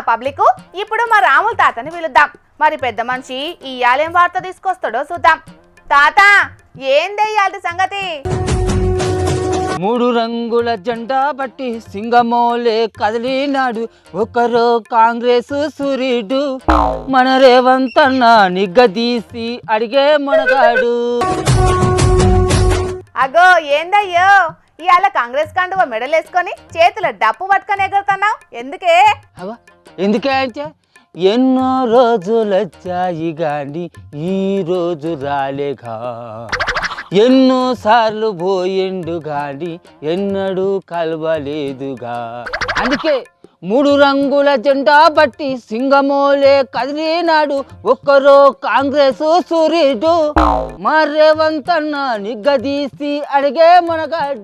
Public ఇప్పుడు మా రాముల తాతని పిలుద్దాం. మరి పెద్ద మనిషి ఇయ్యాలేం వార్త తీసుకొస్తాడో చూద్దాం. తాత ఏందయ్యాలి సంగతి? మూడు రంగుల జెండా బట్టి సింగమోలే కదిలినాడు ఒకరో కాంగ్రెస్ సూర్యుడు మన రేవంత్ అన్న నిగ్గదీసి అడిగే మనగాడు. అగో ఏందయ్యో ఇవాళ కాంగ్రెస్ కండువ మెడలేసుకొని చేతుల డప్పు పట్టుకొని ఎగురుతున్నావు ఎందుకే? ఎందుకే అంటే ఎన్నో రోజులొచ్చాయి గాని ఈ రోజు రాలేగా, ఎన్నో సార్లు పోయిండు గాని ఎన్నడూ కలవలేదుగా. అందుకే మూడు రంగుల జెండా బట్టి సింగమోలే కదిలినాడు ఒక్కరో కాంగ్రెస్ సూర్యుడు మా రేవంత్ అన్న నిగ్గదీసి అడిగే మనగాడు.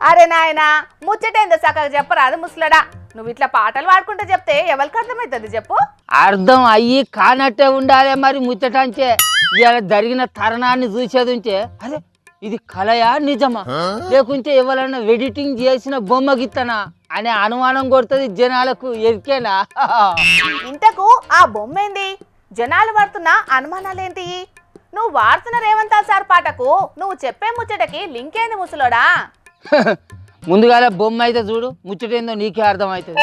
అరే నాయనా ముచ్చటేందో చక్కగా చెప్పరాదు ముసలడా. నువ్వు ఇట్లా పాటలు పాడుకుంటూ చెప్తే ఎవరికి అర్థమవుతుంది చెప్పు? అర్థం అయ్యి కానట్టే ఉండాలి మరి ముచ్చటంచే. ఇవాళ జరిగిన తరుణాన్ని చూసేది ఉంటే అరే ఇది కలయా నిజమా లేకుంటే ఎవరన్నా ఎడిటింగ్ చేసిన బొమ్మ గిత్తనా అనే అనుమానం కొడుతుంది జనాలకు. ఎరికేనా? ఇంతకు ఆ బొమ్మ ఏంది? జనాలు పడుతున్న అనుమానాలేంటి? నువ్వు వాడుతున్న రేవంత్ సార్ పాటకు నువ్వు చెప్పే ముచ్చటకి లింక్ ఏంది ముసలోడా? ముందుగాల బొమ్మ అయితే చూడు, ముచ్చటేందో నీకే అర్థమవుతుంది.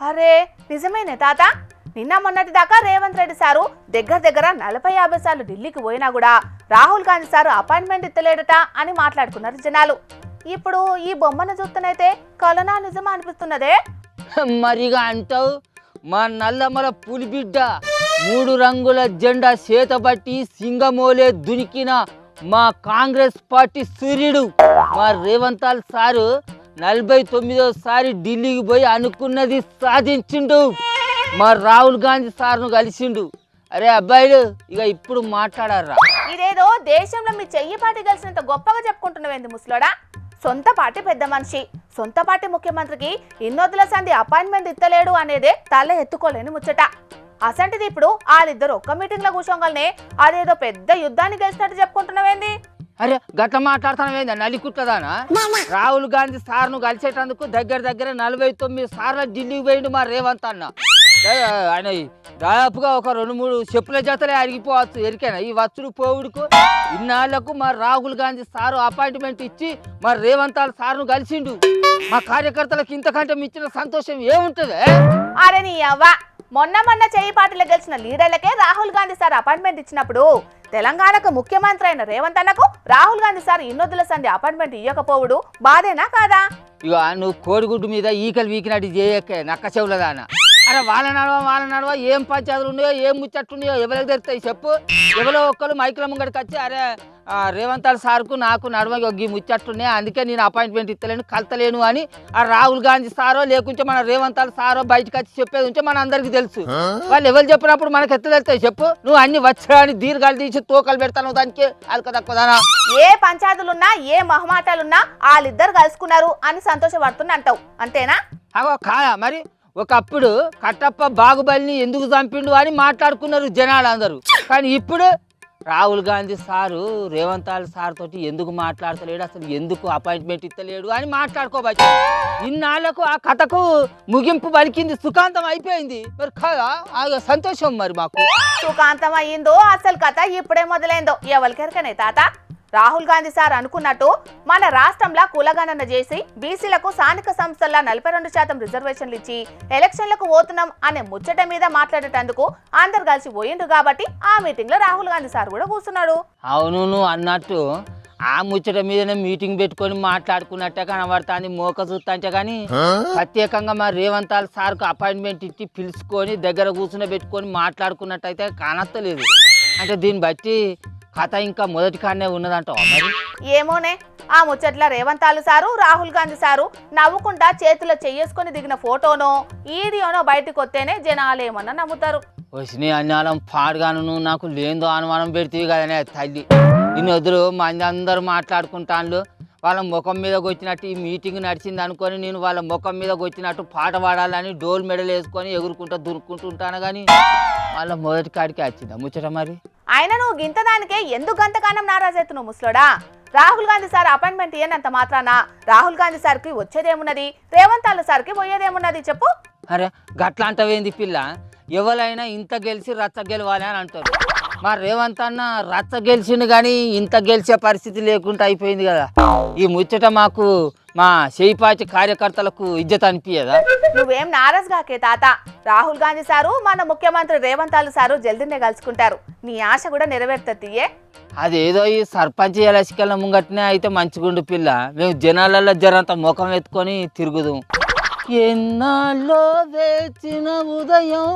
అరే నిజమేనే తాత. నిన్న మొన్నటి దాకా రేవంత్ రెడ్డి సారు దగ్గర 40-50 సార్లు ఢిల్లీకి పోయినా కూడా రాహుల్ గాంధీ సారు అపాయింట్మెంట్ ఇస్తలేడట అని మాట్లాడుకున్నారు జనాలు. ఇప్పుడు ఈ బొమ్మను చూస్తేనైతే కలనా నిజమా అనిపిస్తున్నదే. మరిగా అంటావు మా నల్లమల పులిబిడ్డ మూడు రంగుల జెండా చేతబట్టి సింగమోలే దునికిన మా కాంగ్రెస్ పార్టీ సూర్యుడు మా రేవంత్ సారు 49సారి ఢిల్లీకి పోయి అనుకున్నది సాధించిండు. మా రాహుల్ గాంధీ సార్ను కలిసిండు. అరే అబ్బాయిలు ఇక ఇప్పుడు మాట్లాడారా? ఇదేదో దేశంలో మీ చెయ్యి పార్టీ కలిసినంత గొప్పగా చెప్పుకుంటున్నావేంది ముసలోడా? సొంత పార్టీ పెద్ద మనిషి, సొంత పార్టీ ముఖ్యమంత్రికి ఇన్నొద్దుల సంధి అపాయింట్మెంట్ ఇస్తలేడు అనేదే తల ఎత్తుకోలేని ముచ్చట. అసంటిది ఇప్పుడు వాళ్ళిద్దరు ఒక్క మీటింగ్ లో కూర్చోగలనే అదేదో పెద్ద యుద్ధాన్ని గెలిచినట్టు చెప్పుకుంటున్నావేంది? అరే గట్ల మాట్లాడుతున్నావేందా నలికుట్టదానా? రాహుల్ గాంధీ సార్ను కలిసేటందుకు దగ్గర 49 సార్లు ఢిల్లీకి పోయిండు మా రేవంత్ అన్న. ఆయన దాదాపుగా ఒక 2-3 చెప్పుల జతలే అరిగిపోవచ్చు. ఎరికేనా ఈ వచ్చుడు పోవుడుకు? ఇన్నాళ్లకు మా రాహుల్ గాంధీ సారు అపాయింట్మెంట్ ఇచ్చి మా రేవంత్ సార్ను కలిసిండు. మా కార్యకర్తలకు ఇంతకంటే మించిన సంతోషం ఏముంటది? అరే నీ అవ్వ, మొన్న చెయ్యి పార్టీలో గెలిచిన లీడర్లకే రాహుల్ గాంధీ సార్ అపాయింట్మెంట్ ఇచ్చినప్పుడు తెలంగాణకు ముఖ్యమంత్రి అయిన రేవంత్ అన్నకు రాహుల్ గాంధీ సార్ ఇన్నొద్దుల సంధి అపాయింట్మెంట్ ఇవ్వకపోవడు బాధేనా కాదా? ఇక నువ్వు కోడిగుడ్డు మీద ఈకలు వీకినట్టు చేయకే నక్క చెవులదానా. అరే వాళ్ళ నడవ ఏం పంచాయతీలు ఉన్నాయో ఏం ముచ్చట్టున్నాయో ఎవరికి తెలుస్తాయి చెప్పు? ఎవరో ఒక్కరు మైకుల ముంగడికి వచ్చి అరే రేవంత్ సార్కు నాకు నడవ ఈ ముచ్చట్టున్నాయి అందుకే నేను అపాయింట్మెంట్ ఇస్తలేను కలతలేను అని ఆ రాహుల్ గాంధీ సారో లేకుంటే మన రేవంత్ సారో బయటకు వచ్చి చెప్పేది ఉంటే మన అందరికి తెలుసు. వాళ్ళు ఎవరు చెప్పినప్పుడు మనకు ఎత్త తెలుస్తాయి చెప్పు? నువ్వు అన్ని వచ్చాని దీర్ఘాలు తీసి తోకలు పెడతాను దానికి అలక తక్కువదానా? ఏ పంచాయతీలున్నా ఏ మహమాటాలున్నా వాళ్ళిద్దరు కలుసుకున్నారు అని సంతోషపడుతున్నా అంటావు అంతేనా? అగో కాదా మరి? ఒకప్పుడు కట్టప్ప బాగుబలిని ఎందుకు చంపిండు అని మాట్లాడుకున్నారు జనాలు అందరూ. కానీ ఇప్పుడు రాహుల్ గాంధీ సారు రేవంత్ సార్ తోటి ఎందుకు మాట్లాడతలేడు, అసలు ఎందుకు అపాయింట్మెంట్ ఇస్తలేడు అని మాట్లాడుకోవచ్చు. ఇన్నాళ్లకు ఆ కథకు ముగింపు పలికింది, సుఖాంతం అయిపోయింది. మరి కదా సంతోషం. మరి మాకు సుఖాంతం అయ్యిందో అసలు కథ ఇప్పుడే మొదలైందో ఎవరికెరకనే తాత? రాహుల్ గాంధీ సార్ అనుకున్నట్టు మన రాష్ట్రంలో కులగణన చేసి బీసీలకు స్థానిక సంస్థల్లో 42% రిజర్వేషన్లు ఇచ్చి ఎలక్షన్లకు పోతున్నాం అనే ముచ్చట మీద మాట్లాడేటందుకు అందరు కలిసి పోయిండ్రు కాబట్టి ఆ మీటింగ్ లో రాహుల్ గాంధీ సార్ కూడా కూర్చున్నాడు. అవును నువ్వు అన్నట్టు ఆ ముచ్చట మీదనే మీటింగ్ పెట్టుకొని మాట్లాడుకున్నట్టే కనబడతాను మోక చూస్తాంటే. కానీ ప్రత్యేకంగా మా రేవంత్ సార్కు అపాయింట్మెంట్ ఇచ్చి పిలుచుకొని దగ్గర కూర్చుని పెట్టుకొని మాట్లాడుకున్నట్టయితే కానత్తలేదు. అంటే దీన్ని బట్టి కథ ఇంకా మొదటి కాడనే ఉన్నదంటావా మరి? ఏమోనే, ఆ ముచ్చట్ల రేవంత్ సారు రాహుల్ గాంధీ సారు నవ్వుకుంటా చేతిలో చెయ్యేసుకొని దిగిన ఫోటోనో వీడియోనో బయటకు వస్తేనే జనాలు ఏమన్నా నమ్ముతారు. వచ్చినాయి అన్నాలం పాడుగాను నువ్వు నాకు లేదో అనుమానం పెడితే కదనే తల్లి. ఇన్ని వద్దులు మంది అందరూ మాట్లాడుకుంటాను వాళ్ళ ముఖం మీదకి వచ్చినట్టు ఈ మీటింగ్ నడిచింది అనుకొని నేను వాళ్ళ ముఖం మీదకి వచ్చినట్టు పాట పాడాలని డోల్ మెడల్ వేసుకొని ఎగురుకుంటూ దురుక్కుంటూ ఉంటాను. కానీ వాళ్ళ మొదటి కాడికి వచ్చిందా ముచ్చట మరి? ఆయన నువ్వు గింత దానికే ఎందుకు గంతకాలం నారాజైతున్నావు ముసలోడా? రాహుల్ గాంధీ సార్ అపాయింట్మెంట్ ఇయ్యనంత మాత్రాన రాహుల్ గాంధీ సార్కి వచ్చేదేమున్నది, రేవంత్ అల్ల సార్కి పోయేదేమున్నది చెప్పు. అరే గట్లా అంటవేంది పిల్ల, ఎవరైనా ఇంత గెలిచి రచ్చ గెలవాలి అని అంటారు. మా రేవంత్ అన్న రచ్చ గెలిచిండు కానీ ఇంత గెలిచే పరిస్థితి లేకుండా అయిపోయింది కదా. ఈ ముచ్చట మాకు మా చేయిపాచి కార్యకర్తలకు ఇజ్జత్ అనిపించదా? నువ్వేం నారాజ్ గాకే తాత, రాహుల్ గాంధీ సారు మన ముఖ్యమంత్రి రేవంత్ అల్ల సారు జల్దీనే కలుసుకుంటారు. నీ ఆశ కూడా నెరవేరుతుంది. అదేదో ఈ సర్పంచ్ ఎలసికల ముంగట్నే అయితే మంచిగుండు పిల్ల, మేము జనాలలో జరంత ముఖం ఎత్తుకొని తిరుగుదాం. ఎన్నాళ్ళో వేచిన ఉదయం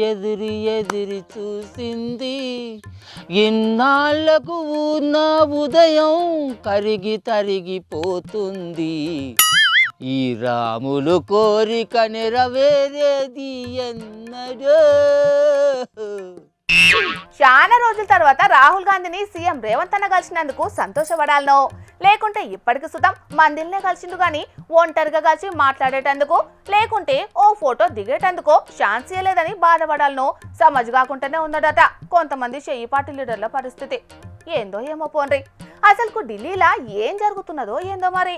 ఎదిరి ఎదిరి చూసింది, ఎన్నాళ్లకు ఉన్న ఉదయం కరిగి తరిగిపోతుంది, ఈ రాములు కోరిక నెరవేరేది ఎన్నడో. చాలా రోజుల తర్వాత రాహుల్ గాంధీని సీఎం రేవంత్ అన్న కలిసినందుకు సంతోషపడాలనో, లేకుంటే ఇప్పటికి సుతం మందిల్నే కలిసిండు గాని ఒంటరిగా కలిసి మాట్లాడేటందుకు, లేకుంటే ఓ ఫోటో దిగేటందుకో ఛాన్స్ ఇయ్యలేదని బాధపడాలనో సమజ్ కాకుండానే ఉన్నదట కొంతమంది చెయ్యి పార్టీ లీడర్ల పరిస్థితి. ఏందో ఏమో పోన్రి, అసలుకు ఢిల్లీలా ఏం జరుగుతున్నదో ఏందో మరి.